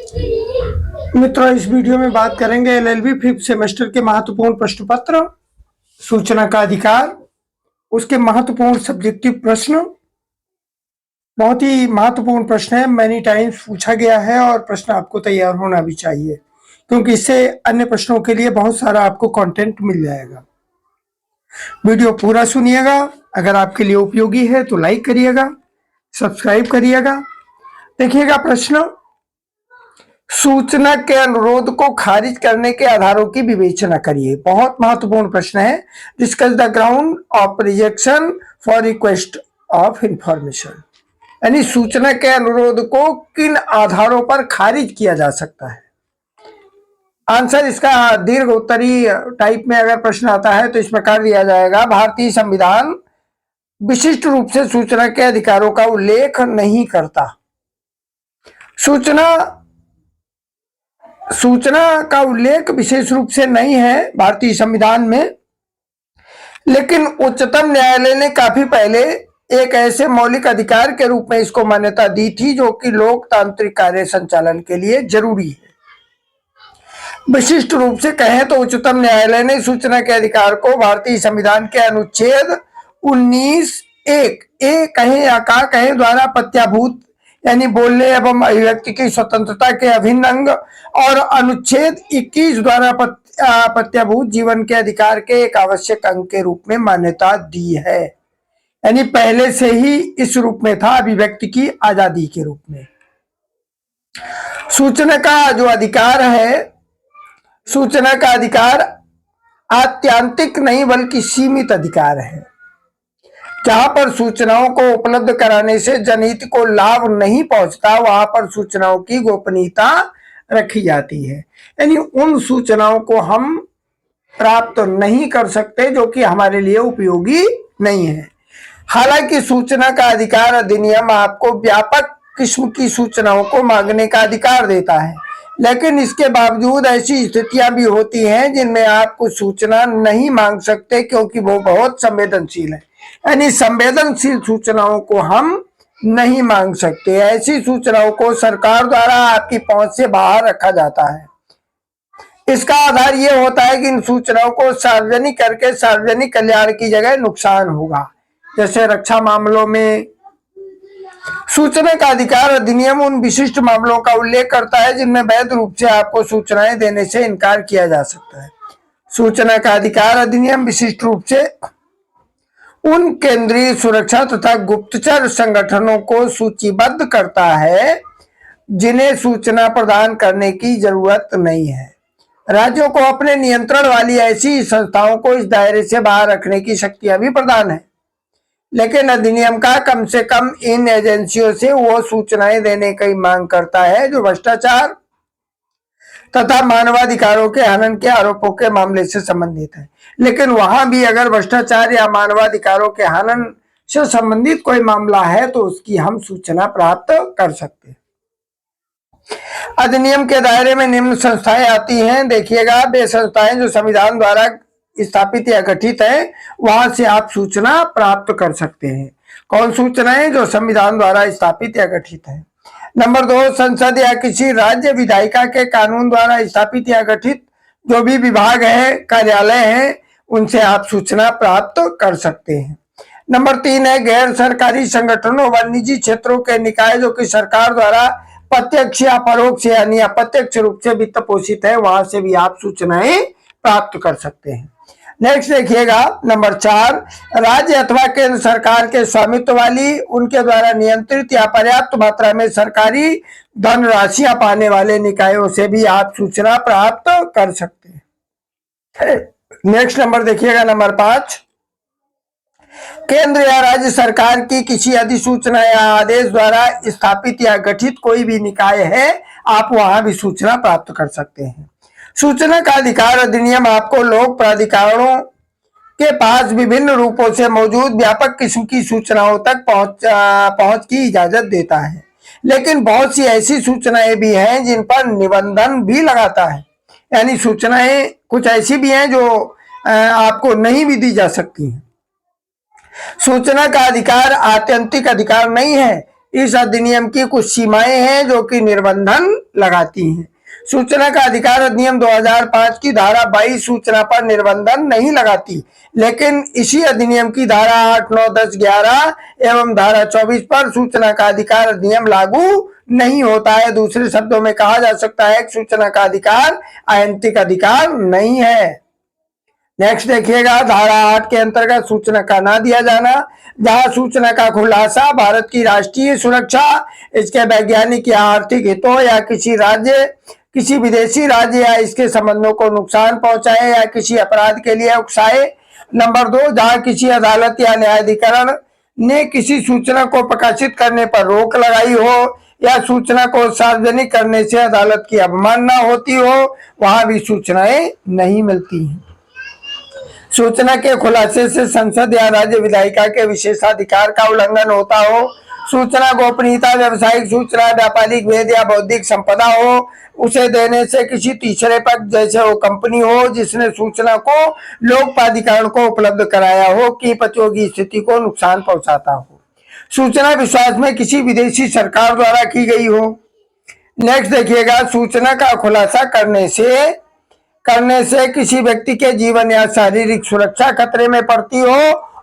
मित्रों, इस वीडियो में बात करेंगे एलएलबी फिफ्थ सेमेस्टर के महत्वपूर्ण प्रश्न पत्र, सूचना का अधिकार, उसके महत्वपूर्ण सब्जेक्टिव प्रश्न। बहुत ही महत्वपूर्ण प्रश्न है, मैनी टाइम्स पूछा गया है और प्रश्न आपको तैयार होना भी चाहिए, क्योंकि इससे अन्य प्रश्नों के लिए बहुत सारा आपको कंटेंट मिल जाएगा। वीडियो पूरा सुनिएगा। अगर आपके लिए उपयोगी है तो लाइक करिएगा, सब्सक्राइब करिएगा। देखिएगा प्रश्न, सूचना के अनुरोध को खारिज करने के आधारों की विवेचना करिए। बहुत महत्वपूर्ण प्रश्न है। Discuss the ground of rejection for request of information, यानी सूचना के अनुरोध को किन आधारों पर खारिज किया जा सकता है। आंसर इसका दीर्घ उत्तरी टाइप में अगर प्रश्न आता है तो इस प्रकार दिया जाएगा। भारतीय संविधान विशिष्ट रूप से सूचना के अधिकारों का उल्लेख नहीं करता। सूचना का उल्लेख विशेष रूप से नहीं है भारतीय संविधान में, लेकिन उच्चतम न्यायालय ने काफी पहले एक ऐसे मौलिक अधिकार के रूप में इसको मान्यता दी थी जो कि लोकतांत्रिक कार्य संचालन के लिए जरूरी है। विशिष्ट रूप से कहें तो उच्चतम न्यायालय ने सूचना के अधिकार को भारतीय संविधान के अनुच्छेद 19(1) कहें या का कहें द्वारा प्रत्याभूत, यानी बोलने एवं अभिव्यक्ति की स्वतंत्रता के अभिन्न अंग, और अनुच्छेद 21 द्वारा प्रत्याभूत जीवन के अधिकार के एक आवश्यक अंग के रूप में मान्यता दी है। यानी पहले से ही इस रूप में था, अभिव्यक्ति की आजादी के रूप में। सूचना का जो अधिकार है, सूचना का अधिकार आत्यांतिक नहीं बल्कि सीमित अधिकार है। जहां पर सूचनाओं को उपलब्ध कराने से जनहित को लाभ नहीं पहुंचता, वहां पर सूचनाओं की गोपनीयता रखी जाती है। यानी उन सूचनाओं को हम प्राप्त नहीं कर सकते जो कि हमारे लिए उपयोगी नहीं है। हालांकि सूचना का अधिकार अधिनियम आपको व्यापक किस्म की सूचनाओं को मांगने का अधिकार देता है, लेकिन इसके बावजूद ऐसी स्थितियां भी होती हैं जिनमें आप कुछ सूचना नहीं मांग सकते क्योंकि वो बहुत संवेदनशील है। यानी संवेदनशील सूचनाओं को हम नहीं मांग सकते। ऐसी सूचनाओं को सरकार द्वारा आपकी पहुंच से बाहर रखा जाता है। इसका आधार यह होता है कि इन सूचनाओं को सार्वजनिक करके सार्वजनिक कल्याण की जगह नुकसान होगा। जैसे रक्षा मामलों में सूचना का अधिकार अधिनियम उन विशिष्ट मामलों का उल्लेख करता है जिनमें वैध रूप से आपको सूचनाएं देने से इनकार किया जा सकता है। सूचना का अधिकार अधिनियम विशिष्ट रूप से उन केंद्रीय सुरक्षा तथा गुप्तचर संगठनों को सूचीबद्ध करता है जिन्हें सूचना प्रदान करने की जरूरत नहीं है। राज्यों को अपने नियंत्रण वाली ऐसी संस्थाओं को इस दायरे से बाहर रखने की शक्तियां भी प्रदान है, लेकिन अधिनियम का कम से कम इन एजेंसियों से वो सूचनाएं देने की मांग करता है जो भ्रष्टाचार तथा मानवाधिकारों के हनन के आरोपों के मामले से संबंधित है। लेकिन वहां भी अगर भ्रष्टाचार या मानवाधिकारों के हनन से संबंधित कोई मामला है तो उसकी हम सूचना प्राप्त कर सकते हैं। अधिनियम के दायरे में निम्न संस्थाएं आती हैं। देखिएगा, वे संस्थाएं जो संविधान द्वारा स्थापित या गठित है, वहां से आप सूचना प्राप्त कर सकते हैं। कौन सूचनाएं जो संविधान द्वारा स्थापित या गठित है? नंबर 2, संसद या किसी राज्य विधायिका के कानून द्वारा स्थापित या गठित जो भी विभाग है, कार्यालय है, उनसे आप सूचना प्राप्त कर सकते हैं। नंबर 3 है गैर सरकारी संगठनों व निजी क्षेत्रों के निकाय जो कि सरकार द्वारा प्रत्यक्ष या परोक्ष यानी अप्रत्यक्ष रूप से वित्त पोषित है, वहां से भी आप सूचनाएं प्राप्त कर सकते हैं। नेक्स्ट देखिएगा, नंबर 4, राज्य अथवा केंद्र सरकार के स्वामित्व वाली, उनके द्वारा नियंत्रित या पर्याप्त मात्रा में सरकारी धनराशियां पाने वाले निकायों से भी आप सूचना प्राप्त कर सकते हैं। नेक्स्ट नंबर देखिएगा, नंबर 5, केंद्र या राज्य सरकार की किसी अधिसूचना या आदेश द्वारा स्थापित या गठित कोई भी निकाय है, आप वहां भी सूचना प्राप्त कर सकते हैं। सूचना का अधिकार अधिनियम आपको लोक प्राधिकारणों के पास विभिन्न रूपों से मौजूद व्यापक किस्म की सूचनाओं तक पहुंच की इजाजत देता है, लेकिन बहुत सी ऐसी सूचनाएं भी हैं जिन पर निबंधन भी लगाता है। यानी सूचनाएं कुछ ऐसी भी हैं जो आपको नहीं भी दी जा सकती हैं। सूचना का अधिकार आत्यंतिक अधिकार नहीं है, इस अधिनियम की कुछ सीमाएं हैं जो कि निर्बंधन लगाती हैं। सूचना का अधिकार अधिनियम 2005 की धारा 22 सूचना पर निर्बंधन नहीं लगाती, लेकिन इसी अधिनियम की धारा 8, 9, 10, 11 एवं धारा 24 पर सूचना का अधिकार अधिनियम लागू नहीं होता है। दूसरे शब्दों में कहा जा सकता है कि सूचना का अधिकार अनैतिक अधिकार नहीं है। नेक्स्ट देखिएगा, धारा 8 के अंतर्गत सूचना का ना दिया जाना, जहां सूचना का खुलासा भारत की राष्ट्रीय सुरक्षा, इसके वैज्ञानिक या आर्थिक हितों या किसी राज्य, किसी विदेशी राज्य या इसके संबंधों को नुकसान पहुंचाए या किसी अपराध के लिए उकसाए। नंबर 2, जहां किसी अदालत या न्यायाधिकरण ने किसी सूचना को प्रकाशित करने पर रोक लगाई हो या सूचना को सार्वजनिक करने से अदालत की अवमानना होती हो, वहां भी सूचनाएं नहीं मिलती हैं। सूचना के खुलासे से संसद या राज्य विधायिका के विशेषाधिकार का उल्लंघन होता हो, सूचना गोपनीयता, व्यवसायिक सूचना, व्यापारिक भेद या बौद्धिक संपदा हो, उसे देने से किसी तीसरे पक्ष जैसे वो कंपनी हो जिसने सूचना को लोक प्राधिकरण को उपलब्ध कराया हो की प्रतियोगी स्थिति को नुकसान पहुंचाता हो, सूचना विश्वास में किसी विदेशी सरकार द्वारा की गई हो। नेक्स्ट देखिएगा, सूचना का खुलासा करने से किसी व्यक्ति के जीवन या शारीरिक सुरक्षा खतरे में पड़ती हो,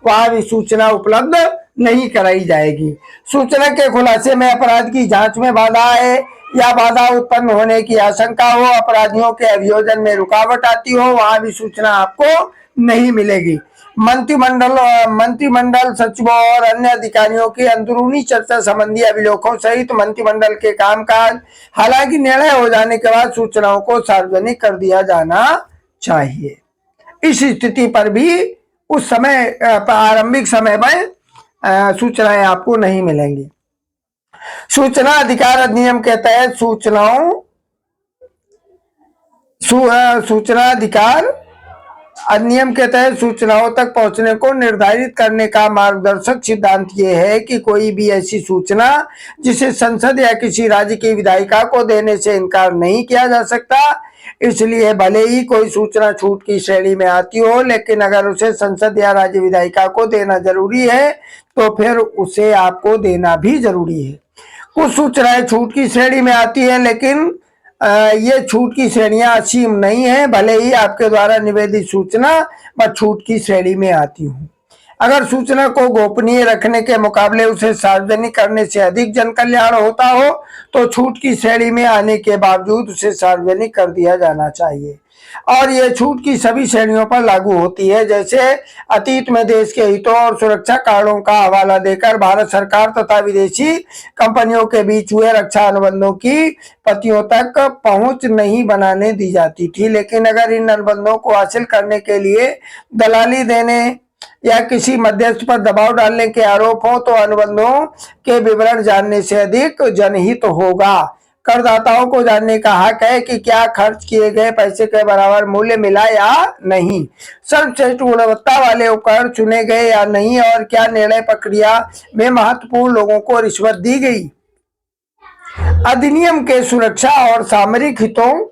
वहां भी सूचना उपलब्ध नहीं कराई जाएगी। सूचना के खुलासे में अपराध की जांच में बाधा है या बाधा उत्पन्न होने की आशंका हो, अपराधियों के अभियोजन में रुकावट आती हो, वहां भी सूचना आपको नहीं मिलेगी। मंत्रिमंडल सचिवों और अन्य अधिकारियों की अंदरूनी चर्चा संबंधी अभिलेखों सहित मंत्रिमंडल के कामकाज, हालांकि निर्णय हो जाने के बाद सूचनाओं को सार्वजनिक कर दिया जाना चाहिए। इस स्थिति पर भी उस समय प्रारंभिक समय में सूचनाएं आपको नहीं मिलेंगी। सूचना अधिकार अधिनियम के तहत सूचना अधिकार अधिनियम के तहत सूचनाओं तक पहुंचने को निर्धारित करने का मार्गदर्शक सिद्धांत ये है कि कोई भी ऐसी सूचना जिसे संसद या किसी राज्य की विधायिका को देने से इनकार नहीं किया जा सकता, इसलिए भले ही कोई सूचना छूट की श्रेणी में आती हो, लेकिन अगर उसे संसद या राज्य विधायिका को देना जरूरी है तो फिर उसे आपको देना भी जरूरी है। कुछ सूचनाएं छूट की श्रेणी में आती है, लेकिन ये छूट की श्रेणियां असीम नहीं है, भले ही आपके द्वारा निवेदित सूचना व छूट की श्रेणी में आती हो। अगर सूचना को गोपनीय रखने के मुकाबले उसे सार्वजनिक करने से अधिक जन कल्याण होता हो तो छूट की श्रेणी में आने के बावजूद उसे सार्वजनिक कर दिया जाना चाहिए, और ये छूट की सभी श्रेणियों पर लागू होती है। जैसे अतीत में देश के हितों और सुरक्षा कारणों का हवाला देकर भारत सरकार तथा विदेशी कंपनियों के बीच हुए रक्षा अनुबंधों की प्रतियों तक पहुंच नहीं बनाने दी जाती थी, लेकिन अगर इन अनुबंधों को हासिल करने के लिए दलाली देने या किसी मध्यस्थ पर दबाव डालने के आरोप हो तो अनुबंधों के विवरण जानने से अधिक जनहित होगा। करदाताओं को जानने का हक है कि क्या खर्च किए गए पैसे के बराबर मूल्य मिला या नहीं, सर्वश्रेष्ठ गुणवत्ता वाले उपकरण चुने गए या नहीं, और क्या निर्णय प्रक्रिया में महत्वपूर्ण लोगों को रिश्वत दी गई। अधिनियम के सुरक्षा और सामरिक हितों,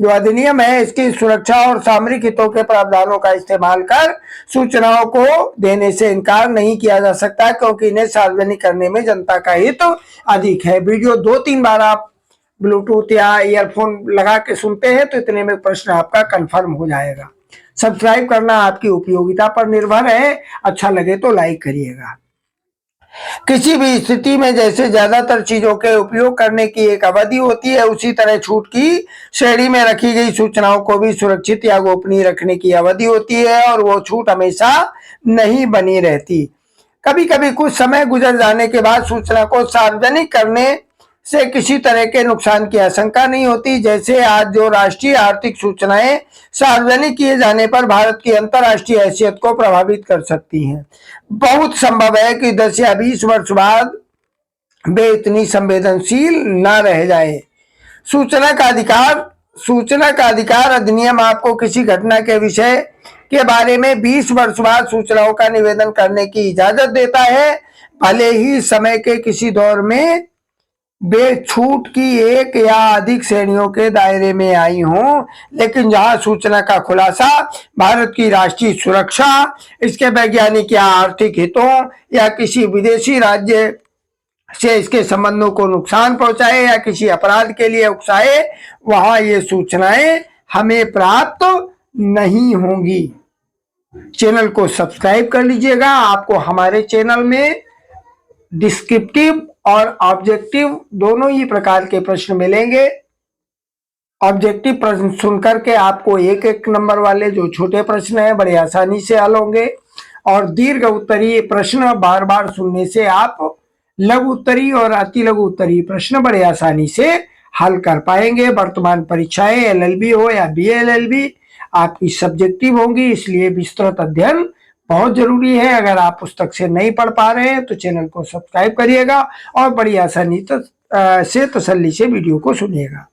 जो अधिनियम है इसकी सुरक्षा और सामरिक हितों के प्रावधानों का इस्तेमाल कर सूचनाओं को देने से इनकार नहीं किया जा सकता, क्योंकि इन्हें सार्वजनिक करने में जनता का हित अधिक है। वीडियो 2-3 बार आप ब्लूटूथ या ईयरफोन लगा के सुनते हैं तो इतने में प्रश्न आपका कंफर्म हो जाएगा। सब्सक्राइब करना आपकी उपयोगिता पर निर्भर है, अच्छा लगे तो लाइक करिएगा। किसी भी स्थिति में जैसे ज्यादातर चीजों के उपयोग करने की एक अवधि होती है, उसी तरह छूट की श्रेणी में रखी गई सूचनाओं को भी सुरक्षित या गोपनीय रखने की अवधि होती है, और वो छूट हमेशा नहीं बनी रहती। कभी कभी कुछ समय गुजर जाने के बाद सूचना को सार्वजनिक करने से किसी तरह के नुकसान की आशंका नहीं होती। जैसे आज जो राष्ट्रीय आर्थिक सूचनाएं सार्वजनिक किए जाने पर भारत की अंतर्राष्ट्रीय हैसियत को प्रभावित कर सकती हैं। बहुत संभव है कि 10 या 20 वर्ष बाद वे इतनी संवेदनशील न रह जाए। सूचना का अधिकार अधिनियम आपको किसी घटना के विषय के बारे में 20 वर्ष बाद सूचनाओं का निवेदन करने की इजाजत देता है, भले ही समय के किसी दौर में वे छूट की एक या अधिक श्रेणियों के दायरे में आई हों, लेकिन जहां सूचना का खुलासा भारत की राष्ट्रीय सुरक्षा, इसके वैज्ञानिक या आर्थिक हितों या किसी विदेशी राज्य से इसके संबंधों को नुकसान पहुंचाए या किसी अपराध के लिए उकसाए, वहां ये सूचनाएं हमें प्राप्त नहीं होंगी। चैनल को सब्सक्राइब कर लीजिएगा। आपको हमारे चैनल में डिस्क्रिप्टिव और ऑब्जेक्टिव दोनों ही प्रकार के प्रश्न मिलेंगे। ऑब्जेक्टिव प्रश्न सुनकर के आपको एक एक नंबर वाले जो छोटे प्रश्न हैं बड़े आसानी से हल होंगे, और दीर्घ उत्तरीय प्रश्न बार बार सुनने से आप लघु उत्तरीय और अति लघु उत्तरीय प्रश्न बड़े आसानी से हल कर पाएंगे। वर्तमान परीक्षाएं LLB हो या BLLB आपकी सब्जेक्टिव होंगी, इसलिए विस्तृत अध्ययन बहुत जरूरी है। अगर आप पुस्तक से नहीं पढ़ पा रहे हैं तो चैनल को सब्सक्राइब करिएगा और बड़ी आसानी से तसल्ली से वीडियो को सुनिएगा।